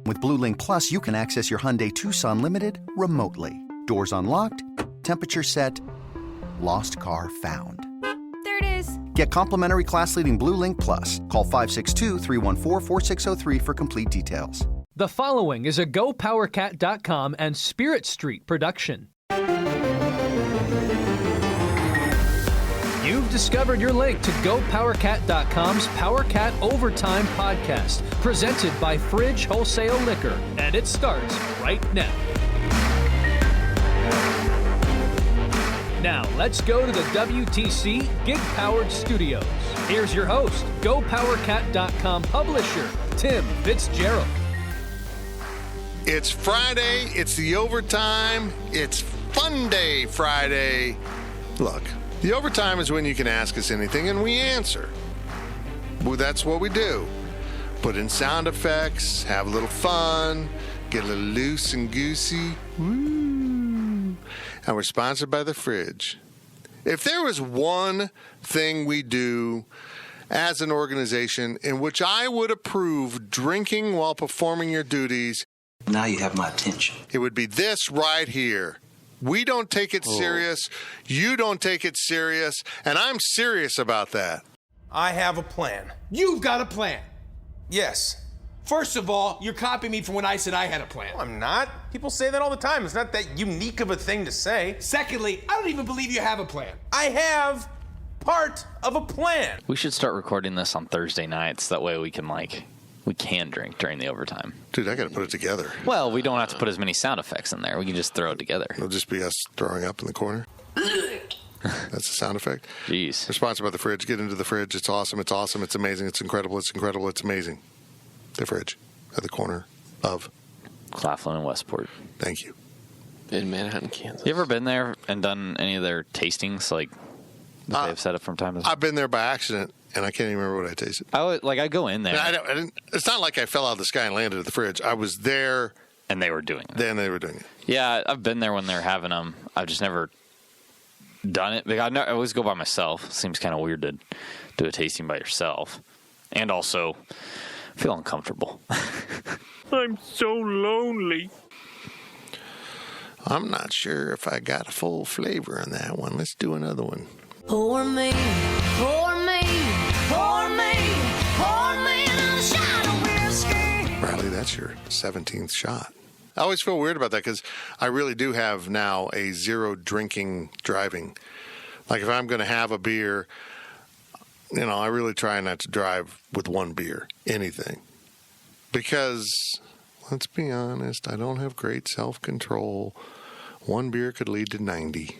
With Blue Link Plus, you can access your Hyundai Tucson Limited remotely. Doors unlocked, temperature set, lost car found. There it is. Get complimentary class-leading Blue Link Plus. Call 562-314-4603 for complete details. The following is a GoPowerCat.com and Spirit Street production. You've discovered your link to GoPowerCat.com's PowerCat Overtime podcast, presented by Fridge Wholesale Liquor, and it starts right now. Now, let's go to the WTC Gig-Powered Studios. Here's your host, GoPowerCat.com publisher, Tim Fitzgerald. It's Friday, it's the overtime, it's Fun Day Friday. Look, the overtime is when you can ask us anything and we answer. Well, that's what we do. Put in sound effects, have a little fun, get a little loose and goosey. Woo. And we're sponsored by The Fridge. If there was one thing we do as an organization in which I would approve drinking while performing your duties, now you have my attention. It would be this right here. We don't take it serious. You don't take it serious. And I'm serious about that. I have a plan. You've got a plan. Yes. First of all, you're copying me from when I said I had a plan. No, I'm not. People say that all the time. It's not that unique of a thing to say. Secondly, I don't even believe you have a plan. I have part of a plan. We should start recording this on Thursday nights. That way we can drink during the overtime. Dude, I got to put it together. Well, we don't have to put as many sound effects in there. We can just throw it together. It'll just be us throwing up in the corner. That's the sound effect. Jeez. We're sponsored by The Fridge. Get into The Fridge. It's awesome. It's awesome. It's amazing. It's incredible. It's incredible. It's amazing. The Fridge at the corner of Claflin and Westport. Thank you. In Manhattan, Kansas. You ever been there and done any of their tastings, like that they've set up from time to time? I've been there by accident, and I can't even remember what I tasted. I go in there. I didn't. It's not like I fell out of the sky and landed at The Fridge. I was there, and they were doing it. Then they were doing it. Yeah, I've been there when they're having them. I've just never done it. I always go by myself. It seems kind of weird to do a tasting by yourself, and also feel uncomfortable. I'm so lonely. I'm not sure if I got a full flavor on that one. Let's do another one. Pour me, pour me, pour me, pour me a shot of whiskey. Riley, that's your 17th shot. I always feel weird about that because I really do have now a zero drinking driving. Like if I'm going to have a beer, I really try not to drive with one beer, anything. Because, let's be honest, I don't have great self-control. One beer could lead to 90.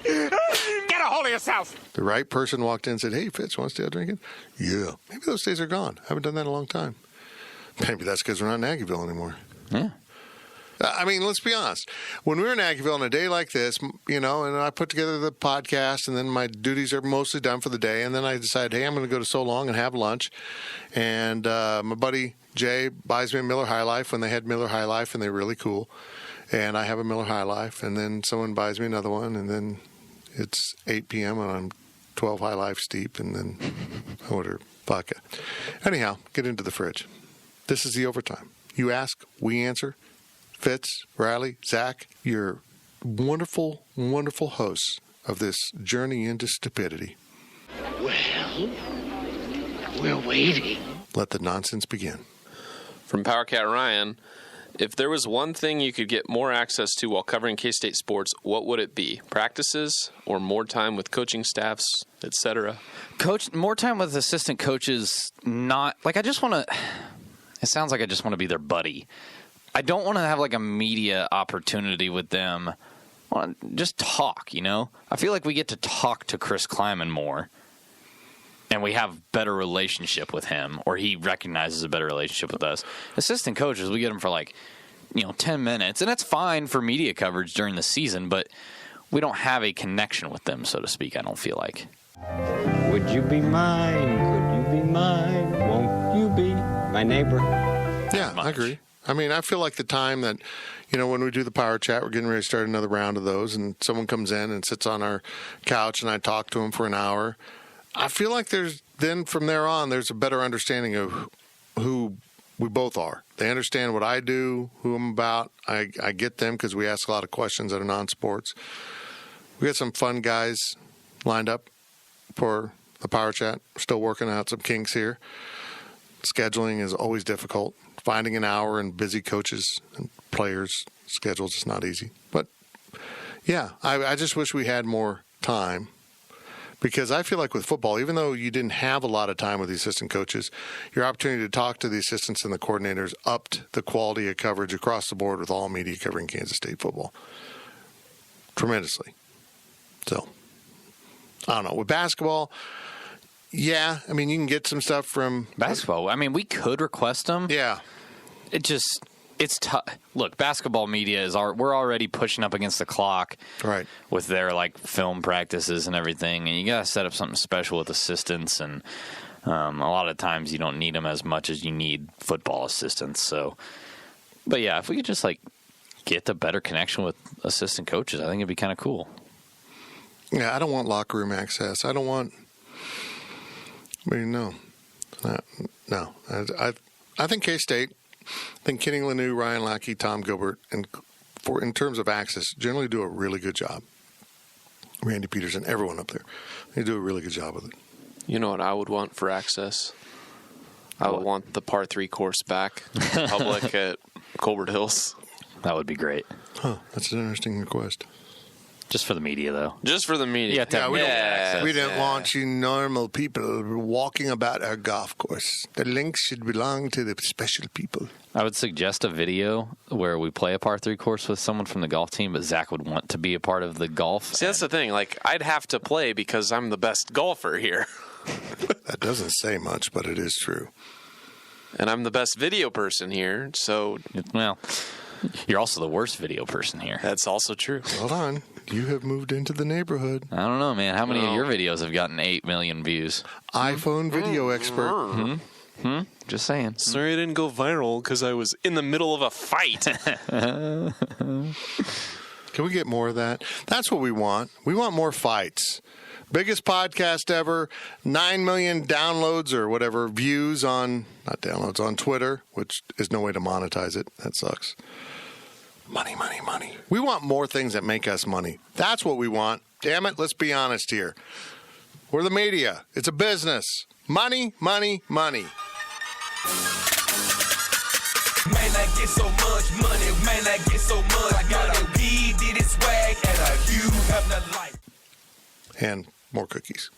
Get a hold of yourself! The right person walked in and said, "Hey, Fitz, want to stay out drinking?" Yeah. Maybe those days are gone. I haven't done that in a long time. Maybe that's because we're not in Aggieville anymore. Yeah. I mean, let's be honest. When we were in Aggieville on a day like this, and I put together the podcast, and then my duties are mostly done for the day, and then I decide, hey, I'm going to go to So Long and have lunch. And my buddy Jay buys me a Miller High Life when they had Miller High Life, and they're really cool. And I have a Miller High Life, and then someone buys me another one, and then it's 8 p.m. and I'm 12 High Lifes deep, and then I order vodka. Anyhow, get into The Fridge. This is the overtime. You ask, we answer. Fitz, Riley, Zach, you're wonderful, wonderful hosts of this journey into stupidity. Well, we're waiting. Let the nonsense begin. From PowerCat Ryan, if there was one thing you could get more access to while covering K-State sports, what would it be? Practices or more time with coaching staffs, etc.? More time with assistant coaches, not like I just want to. It sounds like I just want to be their buddy. I don't want to have like a media opportunity with them. I want to just talk, I feel like we get to talk to Chris Kleiman more, and we have better relationship with him, or he recognizes a better relationship with us. Assistant coaches, we get them for 10 minutes, and that's fine for media coverage during the season, but we don't have a connection with them, so to speak, I don't feel like. Would you be mine? Could you be mine? Won't you be my neighbor? Yeah, I agree. I mean, I feel like the time that, when we do the Power Chat, we're getting ready to start another round of those, and someone comes in and sits on our couch, and I talk to them for an hour. I feel like from there on, there's a better understanding of who we both are. They understand what I do, who I'm about. I get them because we ask a lot of questions that are non-sports. We got some fun guys lined up for the Power Chat. Still working out some kinks here. Scheduling is always difficult. Finding an hour and busy coaches and players' schedules is not easy. But, yeah, I just wish we had more time. Because I feel like with football, even though you didn't have a lot of time with the assistant coaches, your opportunity to talk to the assistants and the coordinators upped the quality of coverage across the board with all media covering Kansas State football tremendously. So, I don't know. With basketball, yeah, I mean, you can get some stuff from basketball. I mean, we could request them. Yeah. It's tough. Look, basketball media we're already pushing up against the clock, right? With their film practices and everything, and you got to set up something special with assistants. And a lot of times you don't need them as much as you need football assistants. So, but yeah, if we could just get a better connection with assistant coaches, I think it'd be kind of cool. Yeah, I don't want locker room access. I don't want. I mean, no. I think K-State. I think Kenny Lanou, Ryan Lackey, Tom Gilbert, and in terms of access, generally do a really good job. Randy Peterson, everyone up there, they do a really good job with it. You know what I would want for access? I would want the par 3 course back, public at Colbert Hills. That would be great. Huh? That's an interesting request. Just for the media, though. Just for the media. We don't want you normal people walking about our golf course. The links should belong to the special people. I would suggest a video where we play a par 3 course with someone from the golf team, but Zach would want to be a part of the golf. See, that's the thing. I'd have to play because I'm the best golfer here. That doesn't say much, but it is true. And I'm the best video person here, so... Well, you're also the worst video person here. That's also true. Hold on. You have moved into the neighborhood. I don't know, man. How many of your videos have gotten 8 million views? iPhone video expert. Just saying. Sorry I didn't go viral because I was in the middle of a fight. Can we get more of that? That's what we want. We want more fights. Biggest podcast ever. 9 million downloads or whatever views on Twitter, which is no way to monetize it. That sucks. Money, money, money. We want more things that make us money. That's what we want. Damn it, let's be honest here. We're the media. It's a business. Money, money, money. Man, I get so much money. Man, I get so much. I got a weed, did it swag, and a huge have not life. And more cookies.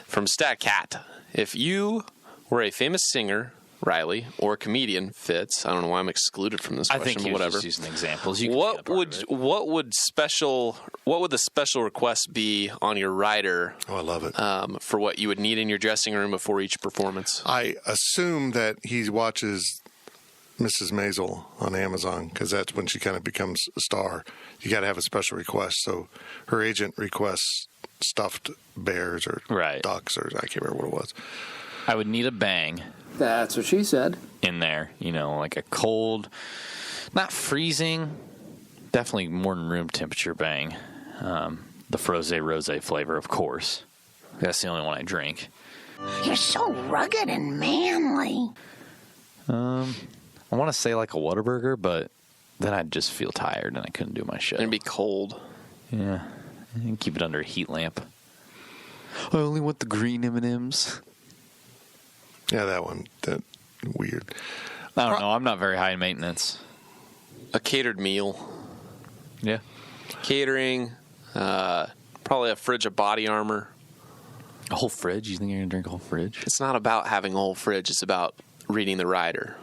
From StatCat. If you were a famous singer, Riley, or a comedian, Fitz, I don't know why I'm excluded from this question, I think but whatever. Just using examples. What would the special request be on your rider? Oh, I love it. For what you would need in your dressing room before each performance? I assume that he watches Mrs. Maisel on Amazon because that's when she kind of becomes a star. You got to have a special request. So her agent requests stuffed bears or ducks or I can't remember what it was. I would need a bang. That's what she said. In there, like a cold, not freezing, definitely more than room temperature bang. The Froze Rose flavor, of course. That's the only one I drink. You're so rugged and manly. I want to say like a Whataburger, but then I'd just feel tired and I couldn't do my show. It'd be cold. Yeah. And keep it under a heat lamp. I only want the green M&Ms. Yeah, that one. That weird. I don't know. I'm not very high maintenance. A catered meal. Yeah. Catering. Probably a fridge of Body Armor. A whole fridge? You think you're going to drink a whole fridge? It's not about having a whole fridge. It's about reading the rider.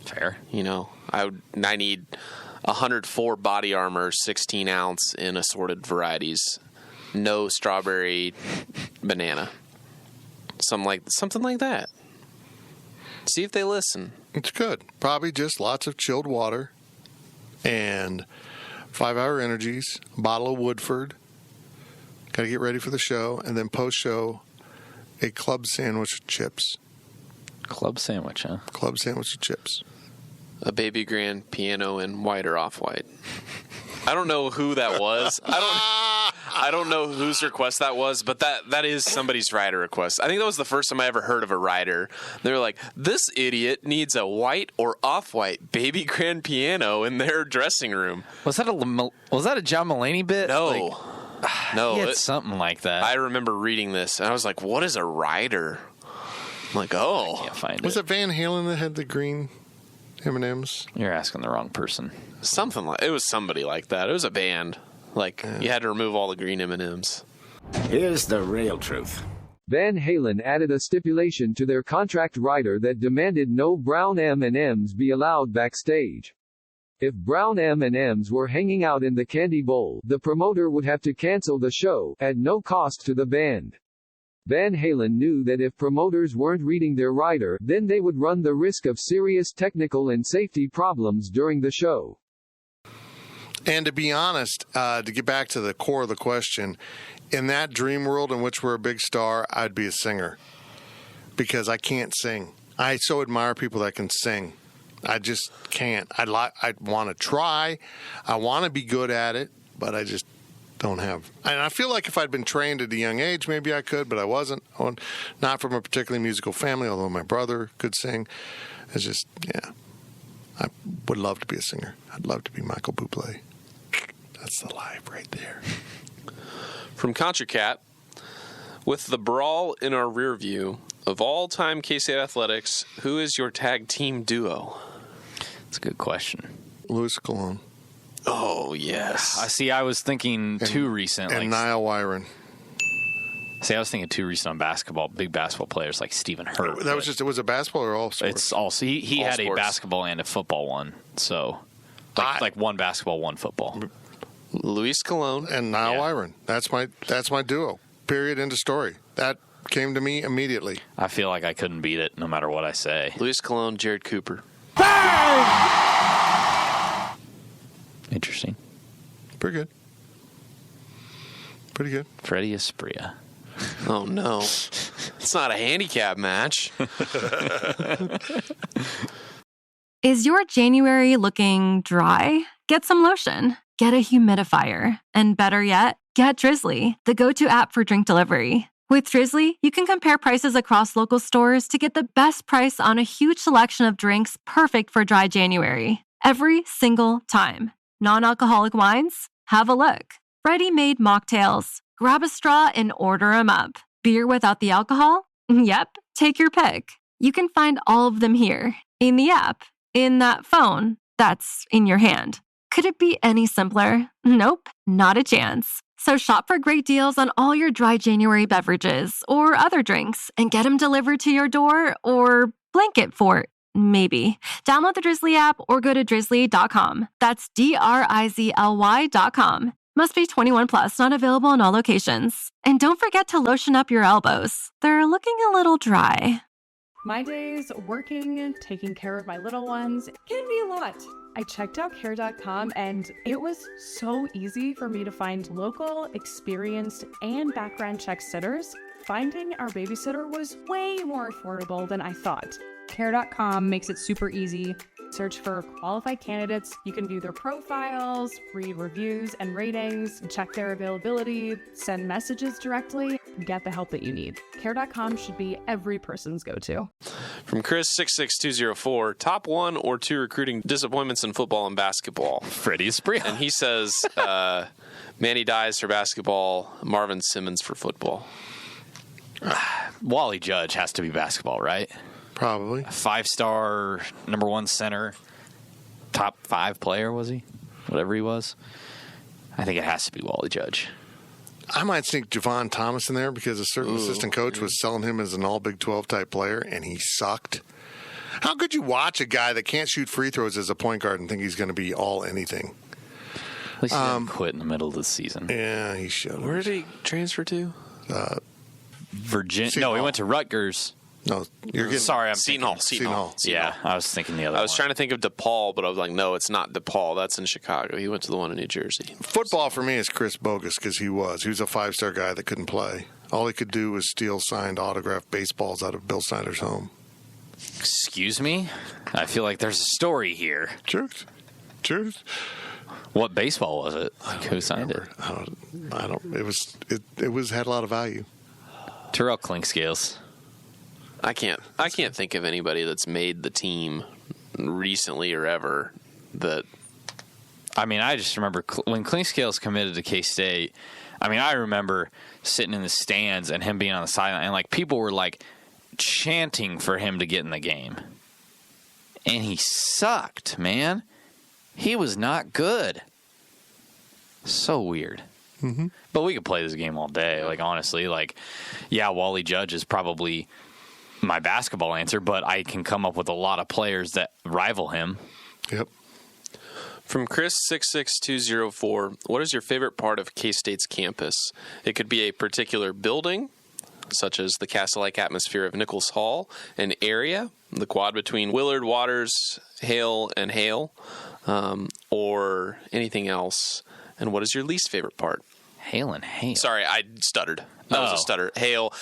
Fair. I need 104 Body Armor, 16 ounce in assorted varieties. No strawberry banana. Something like that. See if they listen. It's good. Probably just lots of chilled water and 5-hour energies, a bottle of Woodford. Got to get ready for the show. And then post-show, a club sandwich with chips. Club sandwich, huh? Club sandwich with chips. A Baby Grand piano in white or off-white. I don't know who that was. I don't know whose request that was, but that is somebody's rider request. I think that was the first time I ever heard of a rider. They were like, this idiot needs a white or off-white baby grand piano in their dressing room. Was that a John Mulaney bit? No. No. He had something like that. I remember reading this, and I was like, what is a rider? I'm like, I can't find Was it. it Van Halen that had the green M&Ms? You're asking the wrong person. Something like it was somebody like that. It was a band. Like you had to remove all the green M&Ms. Here's the real truth. Van Halen added a stipulation to their contract rider that demanded no brown M&Ms be allowed backstage. If brown M&Ms were hanging out in the candy bowl, the promoter would have to cancel the show, at no cost to the band. Van Halen knew that if promoters weren't reading their rider, then they would run the risk of serious technical and safety problems during the show. And to be honest, to get back to the core of the question, in that dream world in which we're a big star, I'd be a singer. Because I can't sing. I so admire people that can sing. I just can't. I want to try. I want to be good at it, but I just don't have. And I feel like if I'd been trained at a young age, maybe I could, but I wasn't. Not from a particularly musical family, although my brother could sing. It's just, yeah. I would love to be a singer. I'd love to be Michael Bublé. That's the life right there. From ContraCat, with the brawl in our rear view, of all-time K-State athletics, who is your tag team duo? That's a good question. Louis Cologne. Oh, yes. I was thinking too recent. And Niall Wyron. See, I was thinking too recent on basketball. Big basketball players like Stephen Hurt. That was just, it was a basketball or all sports? It's all. So he All had sports. a basketball and a football one. So, like one basketball, one football. Luis Cologne and Niall Wyron. That's my duo. Period. End of story. That came to me immediately. I feel like I couldn't beat it no matter what I say. Luis Cologne, Jared Cooper. Interesting. Pretty good. Pretty good. Freddie Espria. Oh, no. It's not a handicap match. Is your January looking dry? Get some lotion. Get a humidifier. And better yet, get Drizzly, the go-to app for drink delivery. With Drizzly, you can compare prices across local stores to get the best price on a huge selection of drinks perfect for dry January. Every single time. Non-alcoholic wines? Have a look. Ready-made mocktails? Grab a straw and order 'em up. Beer without the alcohol? Yep, take your pick. You can find all of them here, in the app, in that phone that's in your hand. Could it be any simpler? Nope, not a chance. So shop for great deals on all your dry January beverages or other drinks and get them delivered to your door or blanket fort, maybe. Download the Drizzly app or go to drizzly.com. That's DRIZLY.com. Must be 21 plus, not available in all locations. And don't forget to lotion up your elbows. They're looking a little dry. My days working and taking care of my little ones can be a lot. I checked out care.com and it was so easy for me to find local, experienced, and background check sitters. Finding our babysitter was way more affordable than I thought. Care.com makes it super easy. Search for qualified candidates. You can view their profiles, read reviews and ratings, check their availability, send messages directly, get the help that you need. Care.com should be every person's go-to. From Chris66204, top 1 or 2 recruiting disappointments in football and basketball. Freddie Espria. And he says Manny Dice for basketball, Marvin Simmons for football. Wally Judge has to be basketball, right? Probably. 5-star, number 1 center, top 5 player, was he? Whatever he was. I think it has to be Wally Judge. I might sneak Javon Thomas in there because a certain assistant coach was selling him as an all Big 12 type player, and he sucked. How could you watch a guy that can't shoot free throws as a point guard and think he's going to be all anything? At least he didn't quit in the middle of the season. Yeah, he should. Where did he transfer to? Virginia. No, he went to Rutgers. No, you're getting sorry. I'm Seton Hall. Seton Hall. Yeah, I was thinking the other. I was trying to think of DePaul, but I was like, no, it's not DePaul. That's in Chicago. He went to the one in New Jersey. Football for me is Chris Bogus because he was a 5-star guy that couldn't play. All he could do was steal signed autographed baseballs out of Bill Snyder's home. Excuse me? I feel like there's a story here. Truth. What baseball was it? Who signed it? I don't. It was had a lot of value. Terrell Clinkscales. I can't think of anybody that's made the team recently or ever that. I mean, I just remember when Clinkscales committed to K-State. I mean, I remember sitting in the stands and him being on the sideline, and like people were like chanting for him to get in the game, and he sucked, man. He was not good. So weird. Mm-hmm. But we could play this game all day. Like, honestly, like, yeah, Wally Judge is probably my basketball answer, but I can come up with a lot of players that rival him. Yep. From Chris66204, what is your favorite part of K-State's campus? It could be a particular building, such as the castle-like atmosphere of Nichols Hall, an area, the quad between Willard, Waters, Hale, and Hale, or anything else. And what is your least favorite part? Hale and Hale. Sorry, I stuttered. That was a stutter. Hale.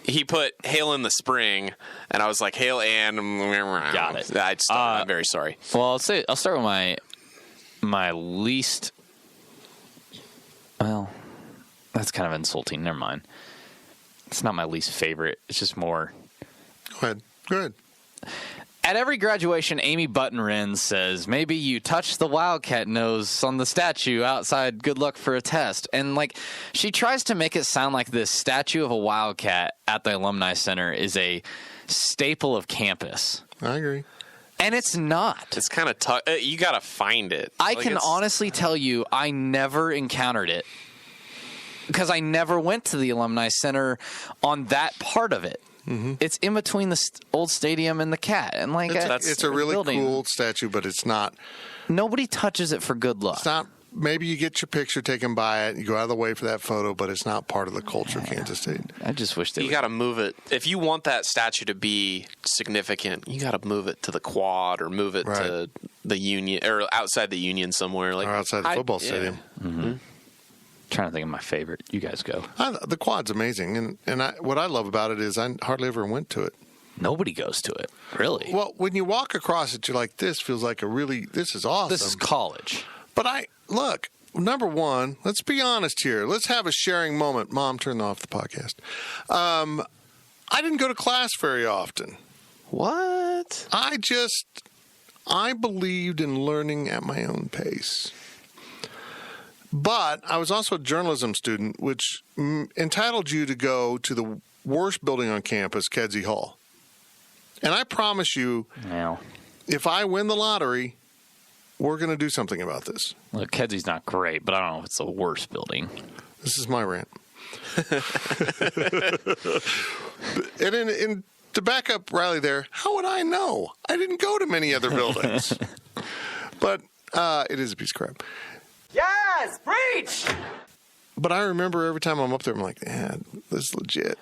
He put Hale in the spring, and I was like, Hale and... Got it. I stuttered. I'm very sorry. Well, I'll start with my least... Well, that's kind of insulting. Never mind. It's not my least favorite. It's just more... Go ahead. At every graduation, Amy Button-Wren says, maybe you touch the Wildcat nose on the statue outside. Good luck for a test. And, like, she tries to make it sound like this statue of a Wildcat at the Alumni Center is a staple of campus. I agree. And it's not. It's kind of tough. You got to find it. I can honestly tell you I never encountered it because I never went to the Alumni Center on that part of it. Mm-hmm. It's in between the old stadium and the Cat, and like it's a really cool statue, but it's not. Nobody touches it for good luck. It's not. Maybe you get your picture taken by it, you go out of the way for that photo, but it's not part of the culture of Kansas State. I just wish you got to move it. If you want that statue to be significant, you got to move it to the quad or move it to the Union or outside the Union somewhere, like or outside the football stadium. Yeah. Mm-hmm. Trying to think of my favorite. You guys go. The quad's amazing, and what I love about it is I hardly ever went to it. Nobody goes to it, really. Well, when you walk across it, you're like, this feels like this is awesome. This is college. But look, number one, let's be honest here. Let's have a sharing moment. Mom, turn off the podcast. I didn't go to class very often. What? I believed in learning at my own pace. But I was also a journalism student, which entitled you to go to the worst building on campus, Kedzie Hall. And I promise you, if I win the lottery, we're going to do something about this. Look, Kedzie's not great, but I don't know if it's the worst building. This is my rant. And to back up Riley there, how would I know? I didn't go to many other buildings. But it is a piece of crap. Yes, preach! But I remember every time I'm up there, I'm like, man, this is legit.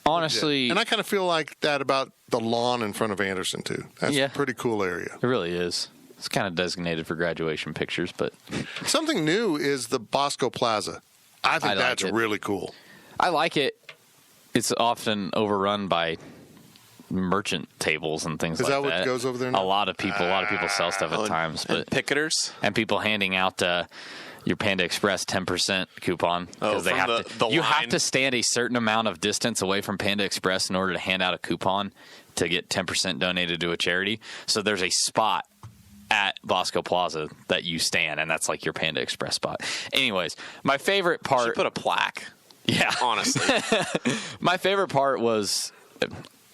Honestly. And I kind of feel like that about the lawn in front of Anderson, too. That's a pretty cool area. It really is. It's kind of designated for graduation pictures, but... Something new is the Bosco Plaza. I think that's really cool. I like it. It's often overrun by merchant tables and things like that. Is that what goes over there now? A lot of people sell stuff at times. But picketers? And people handing out your Panda Express 10% coupon. Because they have you have to stand a certain amount of distance away from Panda Express in order to hand out a coupon to get 10% donated to a charity. So there's a spot at Bosco Plaza that you stand, and that's like your Panda Express spot. Anyways, my favorite part... You should put a plaque. Yeah. Honestly. My favorite part was...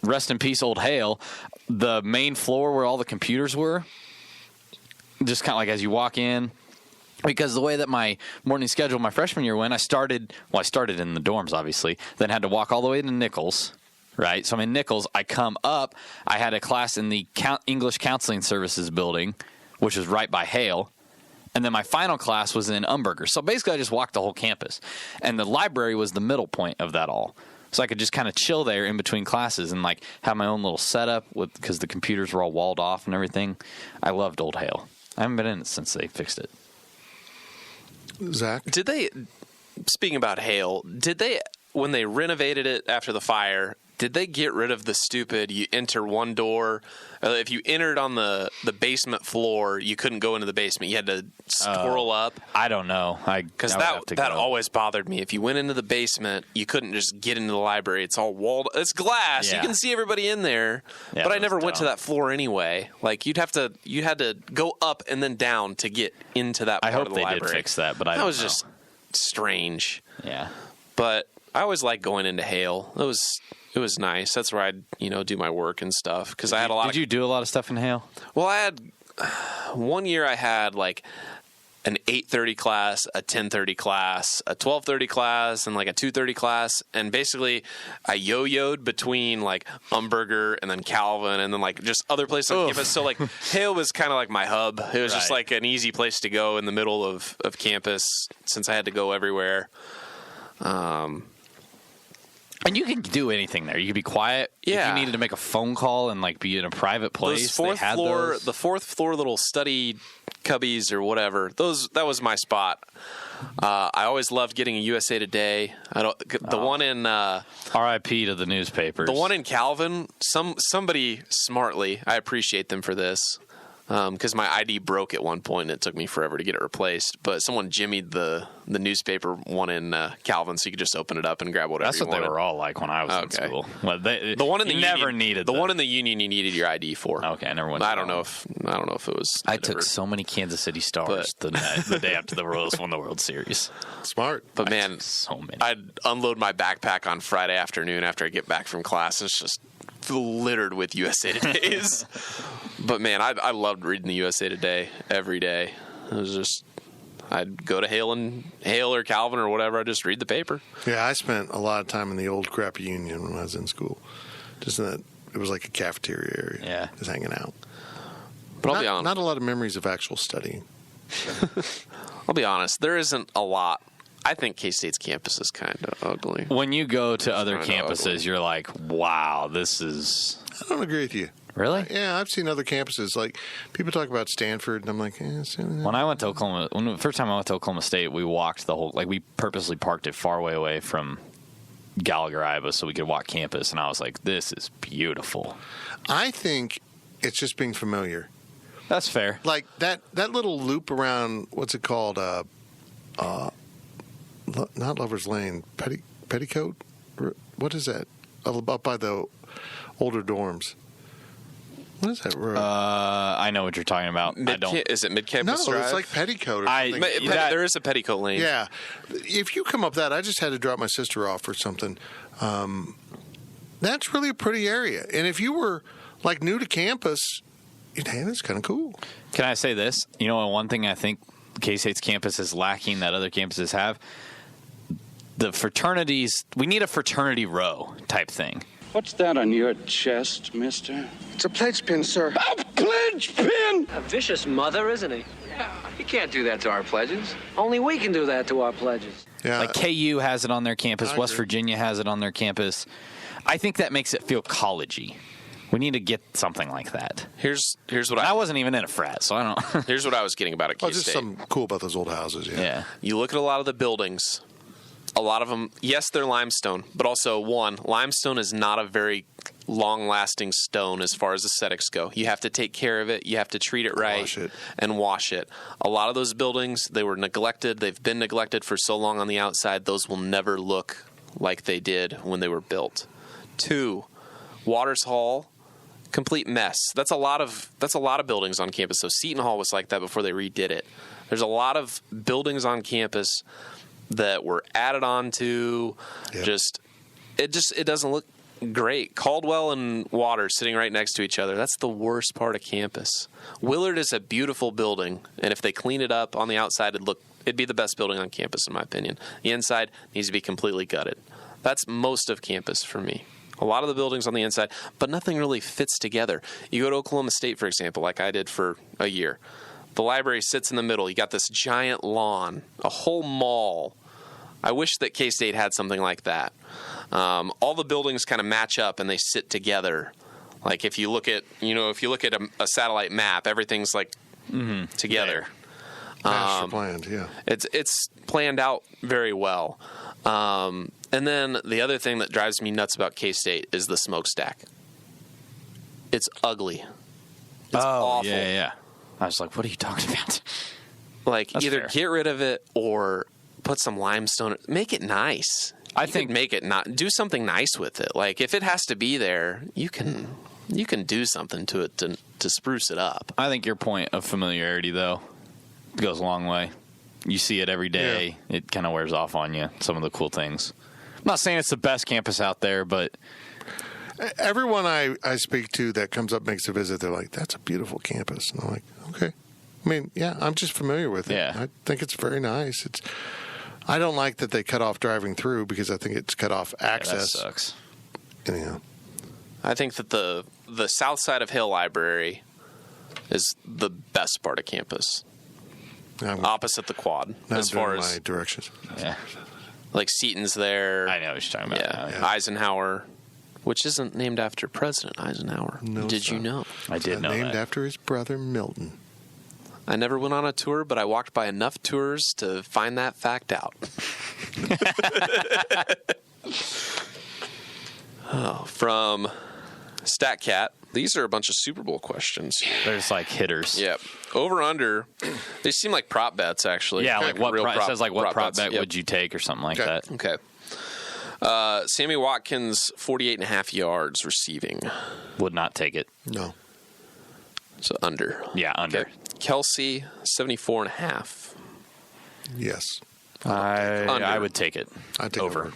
Rest in peace, Old Hale. The main floor where all the computers were, just kind of like as you walk in, because the way that my morning schedule my freshman year went, I started in the dorms, obviously, then had to walk all the way to Nichols, right? So I'm in Nichols. I come up. I had a class in the English Counseling Services building, which was right by Hale. And then my final class was in Umberger. So basically, I just walked the whole campus. And the library was the middle point of that all. So I could just kind of chill there in between classes and like have my own little setup because the computers were all walled off and everything. I loved Old Hale. I haven't been in it since they fixed it. Zach? Speaking about Hale, when they renovated it after the fire, did they get rid of the stupid, you enter one door? If you entered on the basement floor, you couldn't go into the basement. You had to twirl up. I don't know. Because that always bothered me. If you went into the basement, you couldn't just get into the library. It's all walled. It's glass. Yeah. You can see everybody in there. Yeah, but I that never was went to dumb. that floor anyway. Like you had to go up and then down to get into that part I hope of the they library. did fix that, but I that don't was know. just strange. Yeah. But I always liked going into Hale. It was nice. That's where I'd do my work and stuff because I had a lot. Did you do a lot of stuff in Hale? Well, I had 1 year. I had like an 8:30 class, a 10:30 class, a 12:30 class, and like a 2:30 class. And basically, I yo-yoed between like Umberger and then Calvin, and then like just other places on campus. So like Hale was kind of like my hub. It was just like an easy place to go in the middle of campus since I had to go everywhere. And you could do anything there. You could be quiet. Yeah. If you needed to make a phone call and like be in a private place, The fourth floor little study cubbies or whatever. That was my spot. I always loved getting a USA Today. One in R.I.P. to the newspapers. The one in Calvin. Somebody smartly. I appreciate them for this. Because my ID broke at one point and it took me forever to get it replaced. But someone jimmied the newspaper one in Calvin, so you could just open it up and grab whatever. That's what you wanted. they were all like when I was in school. Well, the one in the Union, never needed the one in the Union. You needed your ID for. Okay, I never went. I don't know if it was. I took so many Kansas City Stars the day after the Royals won the World Series. Smart, but man, so many. I'd unload my backpack on Friday afternoon after I get back from class. It's just littered with USA Todays. But man, I loved reading the USA Today every day. It was just, I'd go to Hale or Calvin or whatever. I'd just read the paper. Yeah, I spent a lot of time in the old crappy Union when I was in school. Just in that, it was like a cafeteria area. Yeah, just hanging out. But I'll be honest, not a lot of memories of actual studying. I'll be honest, there isn't a lot. I think K-State's campus is kind of ugly. When you go to other campuses, you're like, wow, this is... I don't agree with you. Really? Yeah, I've seen other campuses. Like, people talk about Stanford, and I'm like, When I went to Oklahoma, the first time I went to Oklahoma State, we walked the whole... Like, we purposely parked it far away from Gallagher, Iowa, so we could walk campus, and I was like, this is beautiful. I think it's just being familiar. That's fair. Like, that little loop around, what's it called? Not Lover's Lane, Petticoat? What is that? Up by the older dorms. What is that road? I know what you're talking about. Is it Mid-Campus Drive? No, it's like Petticoat or something. There is a Petticoat Lane. Yeah. If you come up that, I just had to drop my sister off or something. That's really a pretty area. And if you were, like, new to campus, hey, that's kind of cool. Can I say this? You know, one thing I think K-State's campus is lacking that other campuses have? The fraternities. We need a fraternity row type thing. What's that on your chest, mister? It's a pledge pin, sir. A pledge pin? A vicious mother, isn't he? He can't do that to our pledges. Only we can do that to our pledges. Yeah. Like KU has it on their campus. West Virginia has it on their campus. I think that makes it feel collegey. We need to get something like that. Here's what I wasn't even in a frat, so I don't. Here's what I was getting about at K-State. Just something cool about those old houses. Yeah. You look at a lot of the buildings. A lot of them, yes, they're limestone, but also limestone is not a very long-lasting stone as far as aesthetics go. You have to take care of it. You have to treat it right and wash it. A lot of those buildings, they were neglected. They've been neglected for so long on the outside. Those will never look like they did when they were built. 2, Waters Hall, complete mess. That's a lot of buildings on campus. So Seton Hall was like that before they redid it. There's a lot of buildings on campus that were added on to. It doesn't look great. Caldwell and Waters sitting right next to each other. That's the worst part of campus. Willard is a beautiful building, and if they clean it up on the outside, it'd be the best building on campus in my opinion. The inside needs to be completely gutted. That's most of campus for me. A lot of the buildings on the inside, but nothing really fits together. You go to Oklahoma State, for example, like I did for a year. The library sits in the middle. You got this giant lawn, a whole mall. I wish that K-State had something like that. All the buildings kind of match up and they sit together. Like if you look at a satellite map, everything's like together. Master planned, yeah. It's planned out very well. And then the other thing that drives me nuts about K-State is the smokestack. It's ugly. It's awful. Yeah. I was like, what are you talking about? Like, That's either fair. get rid of it or put some limestone. Make it nice. I You think could make it not. Do something nice with it. Like, if it has to be there, you can do something to it to spruce it up. I think your point of familiarity, though, goes a long way. You see it every day. Yeah. It kind of wears off on you, some of the cool things. I'm not saying it's the best campus out there, but everyone I speak to that comes up, makes a visit, they're like, that's a beautiful campus. And I'm like, okay. I mean, yeah, I'm just familiar with it. Yeah. I think it's very nice. I don't like that they cut off driving through because I think it's cut off access. Yeah, that sucks. Anyhow. I think that the south side of Hale Library is the best part of campus. Opposite the quad, as far as my directions. Yeah. Like Seton's there. I know what you're talking about. Yeah. Eisenhower, which isn't named after President Eisenhower. No, Did you know? I did know named that. after his brother Milton. I never went on a tour, but I walked by enough tours to find that fact out. From StatCat, these are a bunch of Super Bowl questions. There's like hitters. Yep. Over under, they seem like prop bets, actually. Yeah, Kinda like what real it says like what prop bets. bet Yep. would you take or something like that. Okay. Sammy Watkins, 48.5 yards receiving. Would not take it. No. So under. Yeah, under. Okay. Kelsey, 74.5. Yes. I would take it. I'd take over.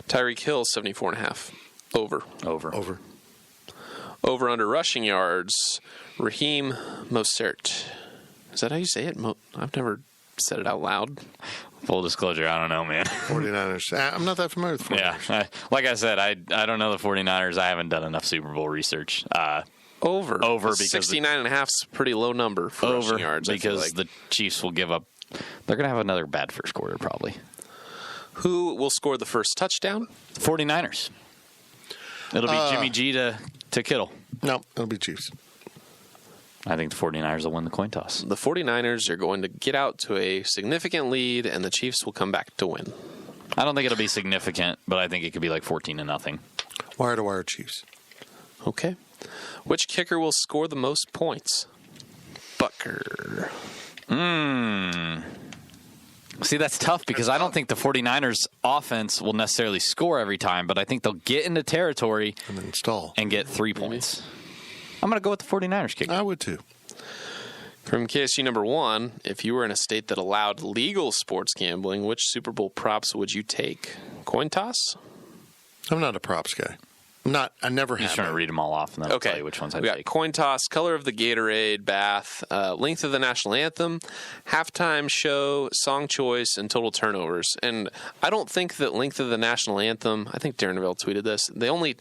Tyreek Hill, 74.5. Over. Over. Over under rushing yards, Raheem Mostert. Is that how you say it? I've never said it out loud. Full disclosure, I don't know, man. 49ers. I'm not that familiar with 49ers. Yeah. Like I said, I don't know the 49ers. I haven't done enough Super Bowl research. Over because 69.5 is a pretty low number for rushing yards. Because the Chiefs will give up. They're going to have another bad first quarter, probably. Who will score the first touchdown? 49ers. It'll be Jimmy G to Kittle. No, it'll be Chiefs. I think the 49ers will win the coin toss. The 49ers are going to get out to a significant lead, and the Chiefs will come back to win. I don't think it'll be significant, but I think it could be like 14-0. Wire to wire Chiefs. Okay. Which kicker will score the most points? Butker. See, that's tough because I don't think the 49ers offense will necessarily score every time, but I think they'll get into territory and then stall and get 3 points. I'm going to go with the 49ers kicker. I would too. From KSU number 1, if you were in a state that allowed legal sports gambling, which Super Bowl props would you take? Coin toss? I'm not a props guy. I never have. Just trying to read them all off and then I'll tell you which ones I'd we got take. Coin toss, color of the Gatorade, bath, length of the national anthem, halftime show, song choice, and total turnovers. And I don't think that length of the national anthem, I think Darren Vale tweeted this, they only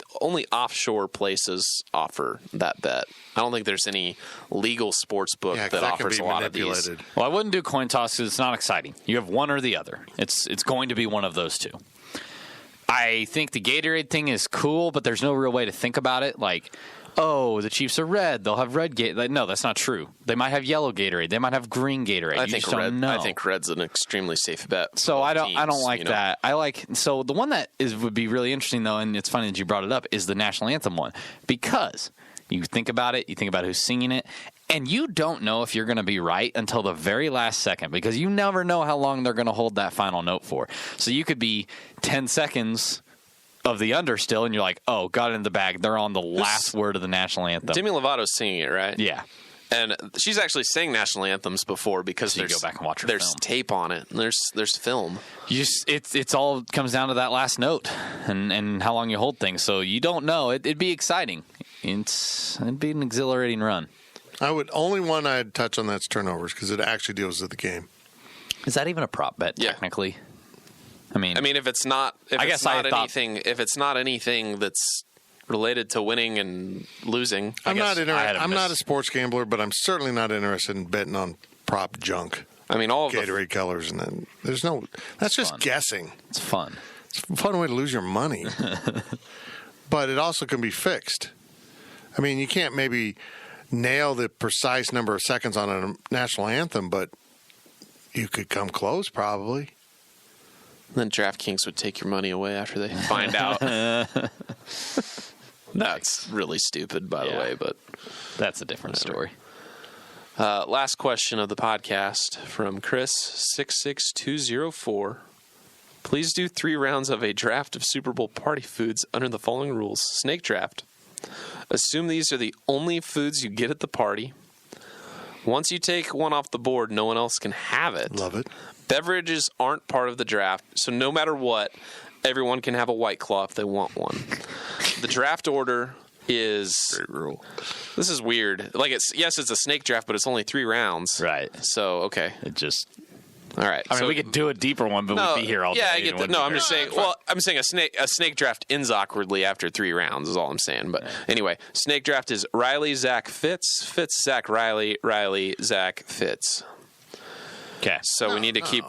offshore places offer that bet. I don't think there's any legal sports book that offers a lot of these. Well, I wouldn't do coin toss because it's not exciting. You have one or the other. It's going to be one of those two. I think the Gatorade thing is cool, but there's no real way to think about it. Like, oh, the Chiefs are red. They'll have red Gatorade. No, that's not true. They might have yellow Gatorade. They might have green Gatorade. I you think just don't know. I think red's an extremely safe bet. So I don't like that. I like so the one that would be really interesting though, and it's funny that you brought it up, is the national anthem one because you think about it, you think about who's singing it, and you don't know if you're going to be right until the very last second because you never know how long they're going to hold that final note for. So you could be 10 seconds of the under still, and you're like, oh, got it in the bag. They're on the last word of the national anthem. Demi Lovato's singing it, right? Yeah. And she's actually sang national anthems before because So you go back and watch her there's film. tape on it. There's film. It's all comes down to that last note and how long you hold things. So you don't know. It'd be exciting. It'd be an exhilarating run. Only one I'd touch on that's turnovers because it actually deals with the game. Is that even a prop bet technically? I mean, if it's not if it's not anything that's related to winning and losing. I'm not a sports gambler, but I'm certainly not interested in betting on prop junk. I mean, all of Gatorade colors, and then that's just guessing. It's fun. It's a fun way to lose your money, but it also can be fixed. I mean, you can't maybe nail the precise number of seconds on a national anthem, but you could come close probably. Then DraftKings would take your money away after they find out. That's really stupid, by the way, but that's a different story. Last question of the podcast from Chris66204. Please do 3 rounds of a draft of Super Bowl party foods under the following rules. Snake draft. Assume these are the only foods you get at the party. Once you take one off the board, no one else can have it. Love it. Beverages aren't part of the draft, so no matter what, everyone can have a White Claw if they want one. The draft order is... Great rule. This is weird. Like, it's a snake draft, but it's only 3 rounds. Right. So, okay. It just... All right. I mean, we could do a deeper one, but we'd be here all day. Yeah, I get that. No, I'm just saying. Well, I'm saying a snake draft ends awkwardly after 3 rounds. Is all I'm saying. But anyway, snake draft is Riley, Zach, Fitz, Fitz, Zach, Riley, Riley, Zach, Fitz. Okay. So we need to keep.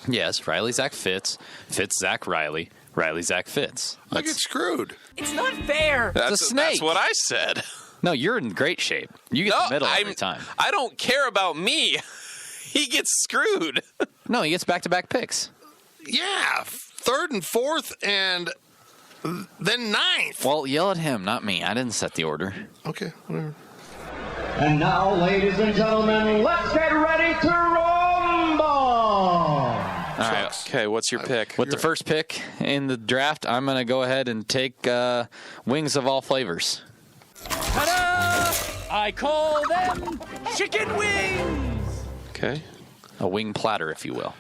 Yes, Riley, Zach, Fitz, Fitz, Zach, Riley, Riley, Zach, Fitz. I get screwed. It's not fair. It's a snake. That's what I said. No, you're in great shape. You get the middle every time. I don't care about me. He gets screwed. No, he gets back-to-back picks. Yeah, 3rd and 4th, and then 9th. Well, yell at him, not me. I didn't set the order. Okay, whatever. And now, ladies and gentlemen, let's get ready to rumble! All right. Okay, what's your pick? With the first pick in the draft, I'm going to go ahead and take wings of all flavors. Ta-da! I call them chicken wings! Okay. A wing platter, if you will.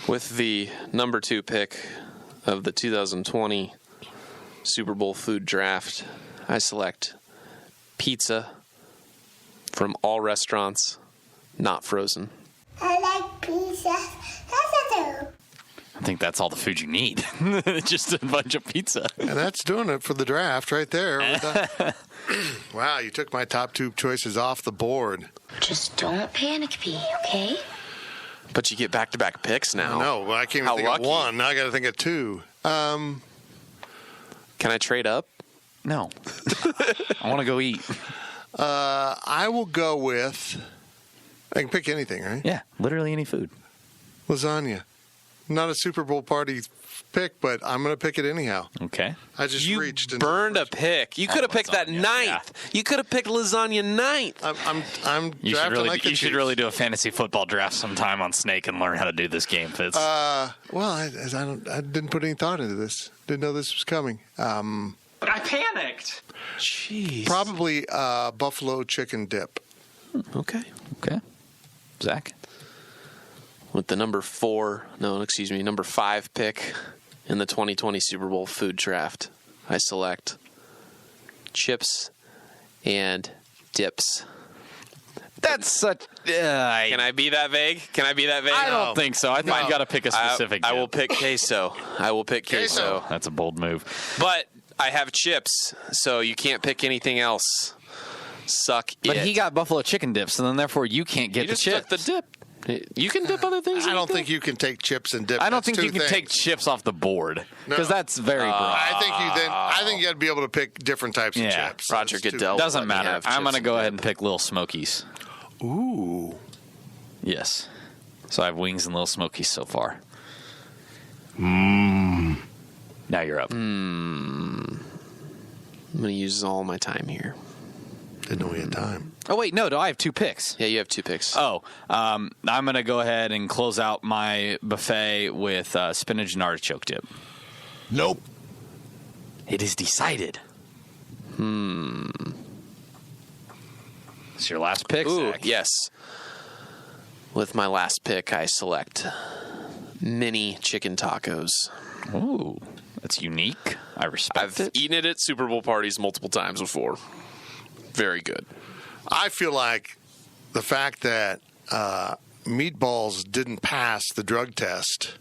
With the number 2 pick of the 2020 Super Bowl food draft, I select pizza from all restaurants, not frozen. I like pizza. I think that's all the food you need. Just a bunch of pizza. And that's doing it for the draft right there. Wow, you took my top 2 choices off the board. Just don't panic, P, okay? But you get back-to-back picks now. No, well, I can't even think of 1. Now I got to think of 2. Can I trade up? No. I want to go eat. I will go with... I can pick anything, right? Yeah, literally any food. Lasagna. Not a Super Bowl party pick, but I'm going to pick it anyhow. Okay. I just you reached into burned a pick. You could have picked that 9th. Yeah. You could have picked lasagna 9th. I'm drafting like you should really do a fantasy football draft sometime on Snake and learn how to do this game, Fitz. Well, I didn't put any thought into this. Didn't know this was coming. I panicked. Jeez. Probably buffalo chicken dip. Okay. Zach? With the number 5 pick in the 2020 Super Bowl food draft, I select chips and dips. That's such... Can I be that vague? I don't think so. I think you got to pick a specific I will pick queso. That's a bold move. But I have chips, so you can't pick anything else. Suck it. But he got buffalo chicken dips, so then therefore you can't get the chips. Took the dip. You can dip other things. I don't think you can take chips and dip. I don't That's think you can two take things. chips off the board because that's very broad. I think you got to be able to pick different types of chips. Roger Goodell. Doesn't matter. I'm going to go ahead and pick Little Smokies. Ooh. Yes. So I have wings and Little Smokies so far. Mmm. Now you're up. I'm going to use all my time here. Didn't know we had time. Oh, wait, no, I have 2 picks. Yeah, you have 2 picks. Oh, I'm going to go ahead and close out my buffet with spinach and artichoke dip. Nope. It is decided. It's your last pick, Ooh, Zach. yes. With my last pick, I select mini chicken tacos. Ooh, that's unique. I respect it. I've eaten it at Super Bowl parties multiple times before. Very good. I feel like the fact that meatballs didn't pass the drug test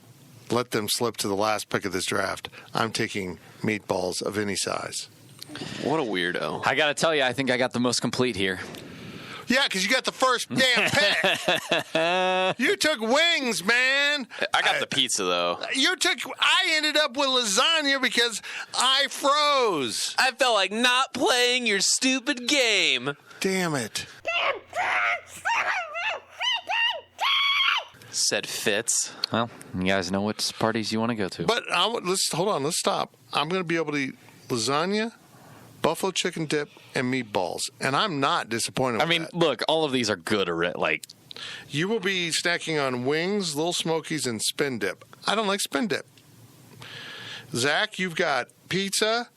let them slip to the last pick of this draft. I'm taking meatballs of any size. What a weirdo. I got to tell you, I think I got the most complete here. Yeah, because you got the first damn pick. You took wings, man. I got the pizza, though. I ended up with lasagna because I froze. I felt like not playing your stupid game. Damn it. said Fitz. Well, you guys know which parties you want to go to. But let's stop. I'm going to be able to eat lasagna, buffalo chicken dip, and meatballs, and I'm not disappointed. I mean, look, all of these are good. Like, you will be snacking on wings, Little Smokies, and spin dip. I don't like spin dip. Zach, you've got pizza,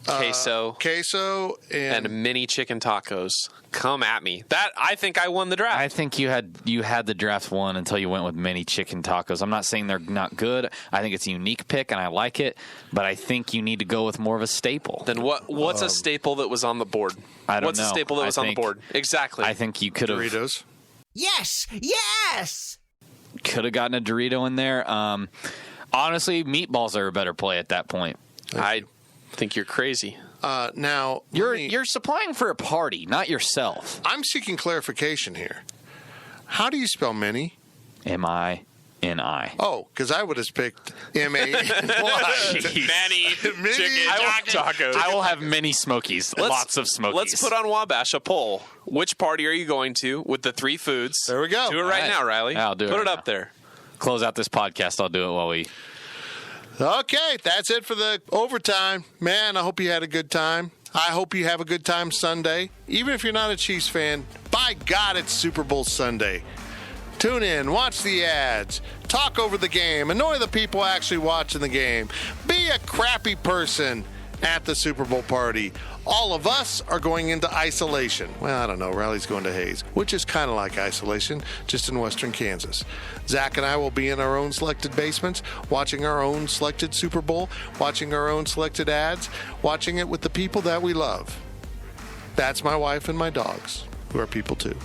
queso, and mini chicken tacos. Come at me. That I think I won the draft. I think you had the draft one until you went with mini chicken tacos. I'm not saying they're not good. I think it's a unique pick and I like it, but I think you need to go with more of a staple. Then what's a staple that was on the board? I don't know. What's a staple that was on the board? Exactly. I think you could have Doritos. Yes! Could have gotten a Dorito in there. Honestly, meatballs are a better play at that point. I think you're crazy. Now you're supplying for a party, not yourself. I'm seeking clarification here. How do you spell mini? M-I-N-I. Oh, because I would have picked M-A-N-Y. Many chicken tacos. I will have many Smokies. Lots of Smokies. Let's put on Wabash a poll. Which party are you going to with the 3 foods? There we go. Do it right now, Riley. I'll do it. Put it right up now. there. Close out this podcast. I'll do it while we... Okay, that's it for the overtime. Man, I hope you had a good time. I hope you have a good time Sunday. Even if you're not a Chiefs fan, by God, it's Super Bowl Sunday. Tune in, watch the ads, talk over the game, annoy the people actually watching the game. Be a crappy person at the Super Bowl party. All of us are going into isolation. Well, I don't know. Riley's going to Hayes, which is kind of like isolation, just in western Kansas. Zach and I will be in our own selected basements, watching our own selected Super Bowl, watching our own selected ads, watching it with the people that we love. That's my wife and my dogs, who are people too.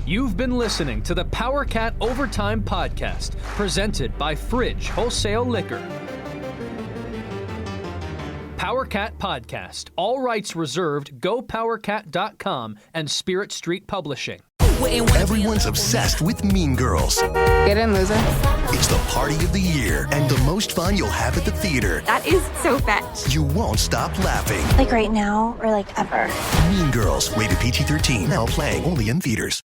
You've been listening to the Power Cat Overtime Podcast, presented by Fridge Wholesale Liquor. Power Cat Podcast. All rights reserved. GoPowerCat.com and Spirit Street Publishing. Everyone's obsessed with Mean Girls. Get in, loser. It's the party of the year and the most fun you'll have at the theater. That is so fetch. You won't stop laughing. Like right now or like ever. Mean Girls, rated PG-13, now playing only in theaters.